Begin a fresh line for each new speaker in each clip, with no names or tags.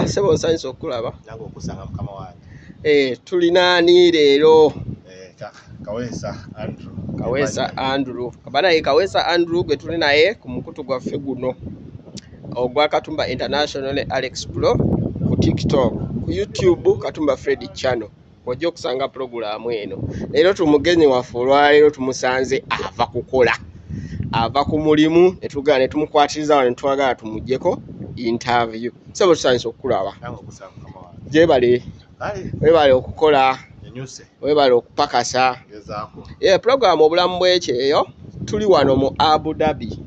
Sebo nsanyisa okulaba.
Nange okusanga mukama wange.
Tulinaani leero.
Kaweesa
Andrew. Kabana ye Kaweesa Andrew gwe tuli naye ku mukutu gwaffe guno. Ogwa Katumba International ne Alex Pro ku TikTok, ku YouTube Katumba Fred channel. Ojja okusanga programu eno. Leero tumugenyi waffe olwaleero tumusanze ava kukola. Ava ku mulimu ne tugaana ne tumukwatiriza wano ne twagala tumuggyeko interview. Sebo tusanyisa okulaba.
Nange okusanga mukama wange.
Jebale. Webale okukola. Webale okupakasa. Program obulamu bwekyeeyo tuli wano mu Abu Dhabi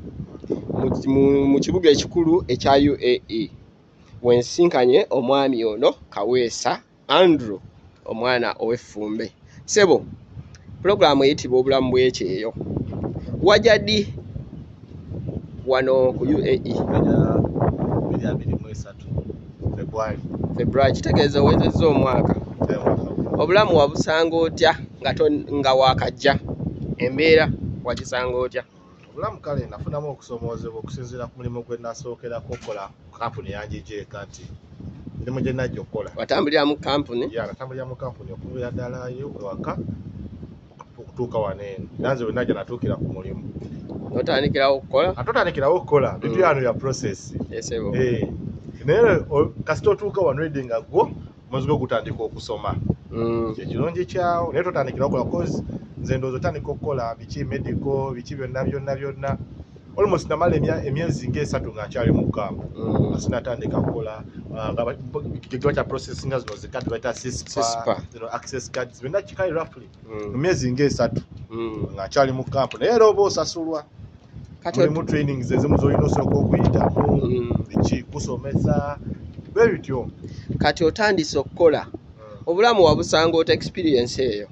mu kibuga ekikulu ekya UAE. Wensinkanye omwami ono Kaweesa Andrew omwana ow'effumbe. Sebo program eyitibwa obulamu bwekyeeyo. Wajadi wano ku UAE. February kitegeeza owezezza omwaka. Obulamu wabusanga otya nga wakajja embeera wagisanga otya?
Obulamu kale nafunamu okusomoozebwa okusinziira ku mulimu gwe nasookerako okukola ku kampuni yange gy'ekati mirimu gye najja okukola.
Watambulira mu kampuni?
Natambulira mu kampuni okubeera ddala ewaka okutuuka wano eno. Era nze we najja natuukira ku mulimu.
Notandikirawo okukola?
Atotandikirawo okukola bintu yano ya process. Naye kasita otuuka wano edde nga gwo omwezi gwo gutandika okusoma. Ekirungi kyawo naye totandikira okukola cause nze ndowooza otandika okukola biki medical biki byonna almost namala emyezi ng'esatu nga nkyali mu kampu sinatandika kukola kigiwa kya process nga zino zikadi bayita CISPA access cards byonna kikali roughly mu myezi ng'esatu nga nkyali mu kampu naye era oba osasulwa mulimu trainings ezimu z'olina osooka okuyitamu biki kusomesa bwe bityo.
Kati otandise okukola obulamu wabusanga ota experience eyo?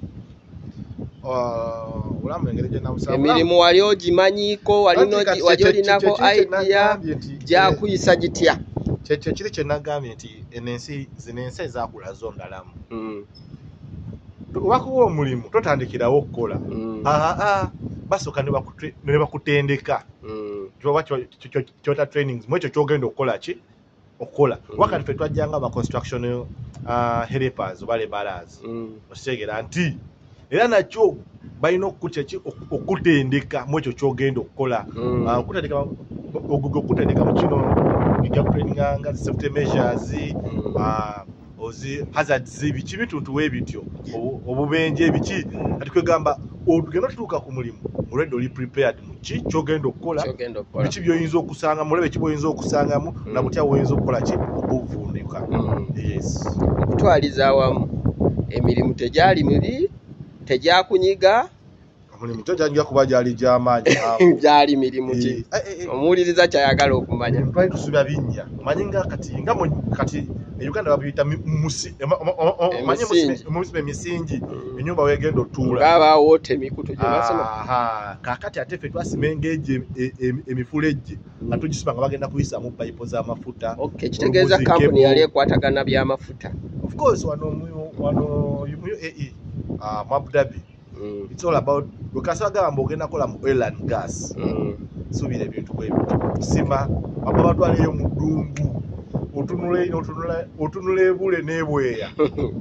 Emirimu wali ogimanyiiko wali olinako idea gyakuyisa gitya?
Kyekyo kiri kye nagambye nti zino ensi ezakula zo ndalamu. Wakuwa omulimu totandikirawo okukola basooka ne bakutendeka kyota trainings mu ekyo kyogenda okukola ki okukola. Wakati ffe twajjanga aba construction helpers oba laborers okitegeera nti era nakyo balina okutendeka mu ekyo kyogenda okukola. Okutendeka mu kino nga safety measures hazards biki bituntu webityo obubenje ebiki ati kwegamba ogenda otutuuka ku mulimu already oli prepared mu ki kyogenda okukola biki byoyinza okusanga mulebe ki bwoyinza okusangamu na butya woyinza okukola ki obuvunduka.
Okutwaliza awamu emirimu tegyali mibi tegyakunyiga?
Omulimu tegyanyiga kuba gyali gy'amaanyi.
Gyali mirimu ki? Omuwuliriza kyayagala okumanya.
Twali tusubya binnya omanyi nga kati Uganda babiyita emisingi ennyumba wegenda otuula
ng'abaawo ota emikutu gye basima.
Kaakati ate ffe twasima engejje emifulejje nga tugisima nga bagenda kuyisaamu payipo z'amafuta.
Kitegeeza kampuni yali ekwatagana by'amafuta.
Of course wano mu UAE mu Abu Dhabi it's all about lokasagamba ogenda kola mu oil and gas. Subira ebintu bwebyo kusima baba batwaleyo mu ddungu otunula ebule n'ebweya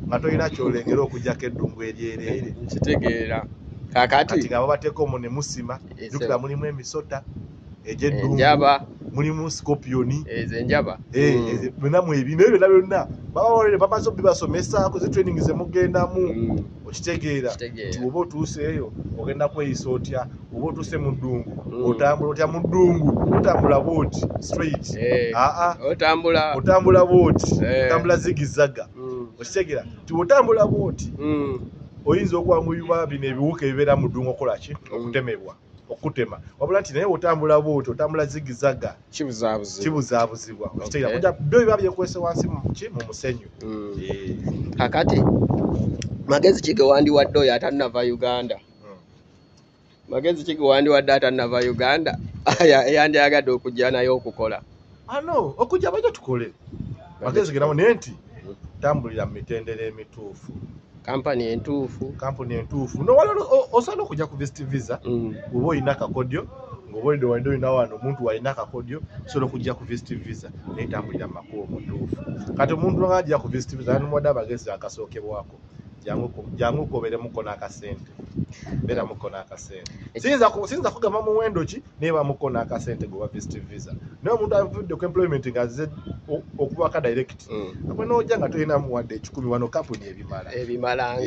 nga tolina kyolengera okugjako eddungu eryerere.
Kitegeera kaakati
nga babateeka omwo ne musima jjukira mulimu emisota egy'eddungu mulimu scorpioni
enjaba
byonna ebyo byonna byonna baba bamaze obibasomesaako zi training ze mugendamu okitegeera nti oba otuuseeyo ogenda kweyisa otya oba otuuse mu ddungu otambula otya mu ddungu otambula booti straight otambula booti otambula zigizaga okitegeera nti otambula booti oyinza okwanguyibwa bino ebiwuka ebibeera mu ddungu okola ki okutemebwa okutema wabula nti naye otambula booti otambula zigizaga kibuzaabuzibwa okitegeera byo biba byekwese wansi mu musenyu.
Kakati magezi ki ge wandiwadde oyo atannava Uganda? Magezi ki ge wandiwadde atannava Uganda yandiyagadde okujja nayo okukola?
No okujja bajja tukole magezi genamo naye nti tambulira mu mitendera emituufu.
Kampani entuufu
no wala osana okujja ku visit visa oba olina akakodyo ng'oba olina wano omuntu walina akakodyo osobola okujja ku visit visa naye tambulira mu makubo mutuufu kati omuntu ng'ajja ku visit visa n'omwadde abagezi akasookebwako jangu kobere muko n'akasente beera muko n'akasente siyinza kugamba muwendo ki neeba muko n'akasente gwe wa visit visa naye omuntu avudde ku employment ng'azze okubaka direct akwe n'ojja nga tolina muwadde 10 wano kampuni ebimala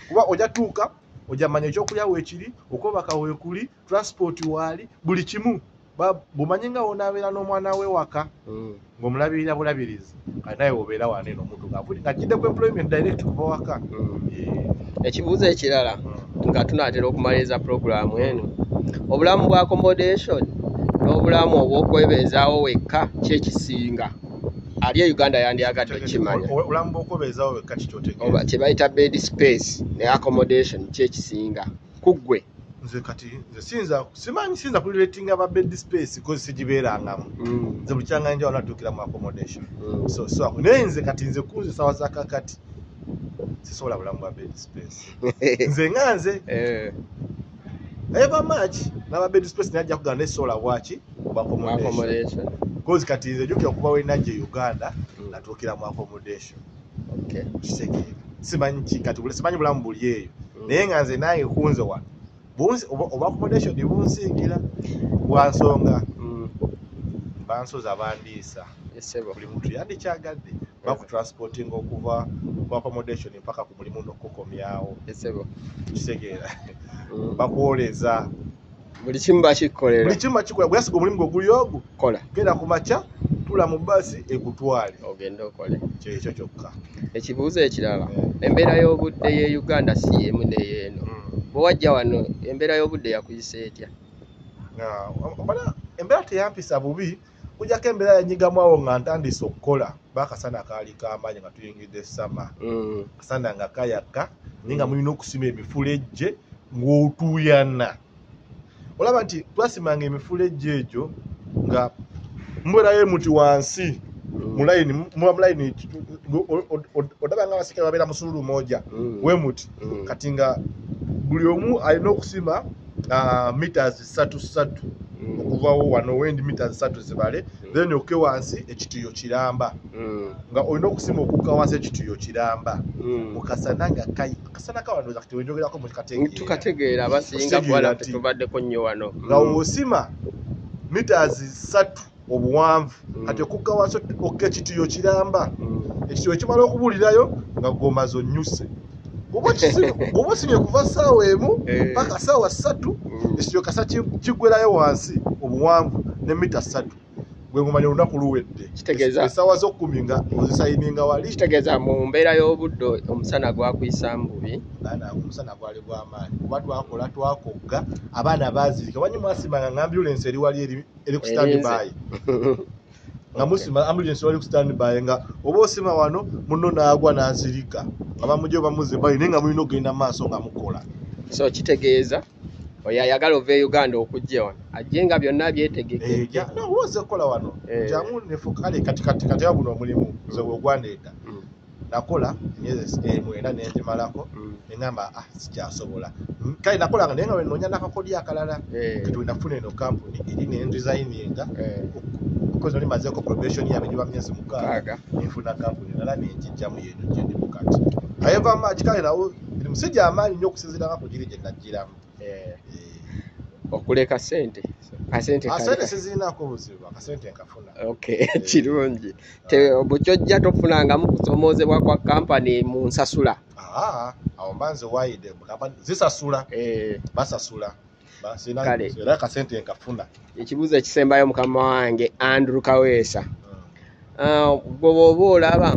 kuba ojja tuuka ojja manya ekyokulya weekiri okubaka weekuli transport waali buli kimu bumanyi nga wonaabeera n'omwana we waka ng'omulabirira bulabirizi kati naye obeera wane n'omuntu ng'ajjidde ku employment direct kuva waka.
Ekibuuzo ekirala nga tunaatera okumaliriza puroguramu eno, obulamu bwa accommodation n'obulamu obw'okwebeezaawo wekka kyekisinga ali e Uganda yandyagadde kimanya
obulamu bw'okwebeezaawo wekka kikyotegeeza
oba kye bayita bed space ne accommodation kyekisinga kuggwe.
Nze kati sinza kuliratinga aba bed space kozi sigibeerangamu nze buli kyanga nja wanatuukira mu accommodation so naye nze kati nze kunze sawa za kakati sisobola bulamu bwa bed space nze nga nze eva match n'aba bed space najja kugana nesobola bwaki bwa accommodation kozi kati nze jjukira okuba we najja e Uganda natuukira mu accommodation kitegeera simanyi kati simanyi bulamu buli eyo naye nga nze nange kunze wano oba accommodation bunsingira bwansonga bansoza bandiisa buli muntu yandikyagadde bakutransporting okuva ku accommodation mpaka ku mulimu n'okukomyawo kitegeera bakwoleza
buli kimu bakikolera
bweyasiga omulimu gwe guli ogwo genda ku makya tula mu basi ekutwale
ogenda okole
kyekyo kyokka.
Ekibuuzo ekirala, embeera y'obudde ye Uganda si yemu neyeeno bwe wajja wano embeera y'obudde yakuyisa etya?
Embeera teyampisa bubi kujjako embeera yanyigamu awo nga ntandise okukola bakasana kaali kamaanyi nga tuyingidde sama kasana nga kayaka naye nga mulina okusima emifulejje ng'otuuyana olaba nti twasimanga emifulejje egyo nga mbeerayo muti wansi mulayini odaba nga abasirikale babeera musululu moja we muti kati nga buli omu alina okusima meters 3 okuvawo wano wendi meters 3 zibale then oke wansi ekitiyo kiramba nga olina okusima okukka wansi ekitiyo kiramba mukasana nga kasana kawandoza kati wenjogerako
tukategeera abasinga kuwala tetubaddeko nnyo wano
nga osima meters 3 obuwanvu kati okukka wansi okka ekitiyo kiramba ekitiyo ekimala okubulirayo nga gomazo nnyuse oba osimye kuva ssaawa emu paka ssaawa 3 ekitiyo kasa kiggwerayo wansi obuwanvu ne mita 3 gwe ngumanya olunaku luwedde essaawa z'okkumi nga ozisayininga wali
kitegeeza mu mbeera y'obudde omusana gwakuyisaamu bubi
omusana gwali gw'amaanyi kuba twakola twakogga abaana baazirika wanyi mwasimanga nga ambulance eri wali eri ku standby nga musima ambulance wali ku standby nga oba osima wano muno naagwa n'azirika nga bamujja bamuzimbayo naye nga mulina okugenda mu maaso nga mukola
so kitegeeza oyo ayagala ova e Uganda okujja wano ajje nga byonna byetegeke
owoze kukola wano jamu nefukale kati ya buno omulimu nze bwegwandeeta nakola emyezi 9 nengimalako neŋŋamba sikyasobola kale nakolanga naye nga wenoonya n'akakodya akalala kati wenafuna eno kampuni eri nendizayininga kozi oli mazeko probation yange giba myezi 6 nenfuna kampuni nala nengijjamu yeno gyendi mukati ayeva maaki kale nawo eri musijja amaanyi nnyo okusinziira nga kugiri gye najjiramu
okuleka sente
sente sizirinako buzibu akasente nkafuna
kirungi bukyojja tofunangamu kusomoozebwa kwa kampani mu nsasula
awo mba nze wayide zisasula basasula era akasente nkafuna.
Ekibuuzo ekisembayo mukama wange Andy Kaweesa gwe bw'oba olaba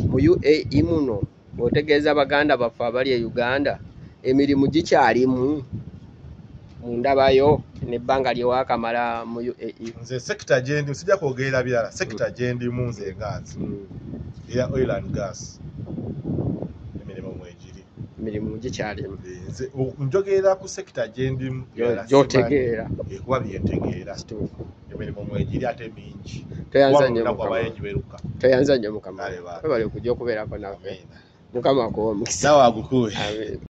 mu UAE muno otegeeza baganda baffe abali e Uganda emirimu gikyalimu mundabayo nebbanga lyewakamala mu UAE?
Nze sekita gyendi sijja kwogerera birala sekita gyendimu nze nganzi era oil and gas
emirimu gikyalimu
nze njogerera ku sekita gyendimu
gyotegeera
kuba byentegeera emirimu mwegiri ate mingi
toyanza nnyo mukama webale okujja okubeerako nawe mukama akuwa omukisa
nawe agukuwe.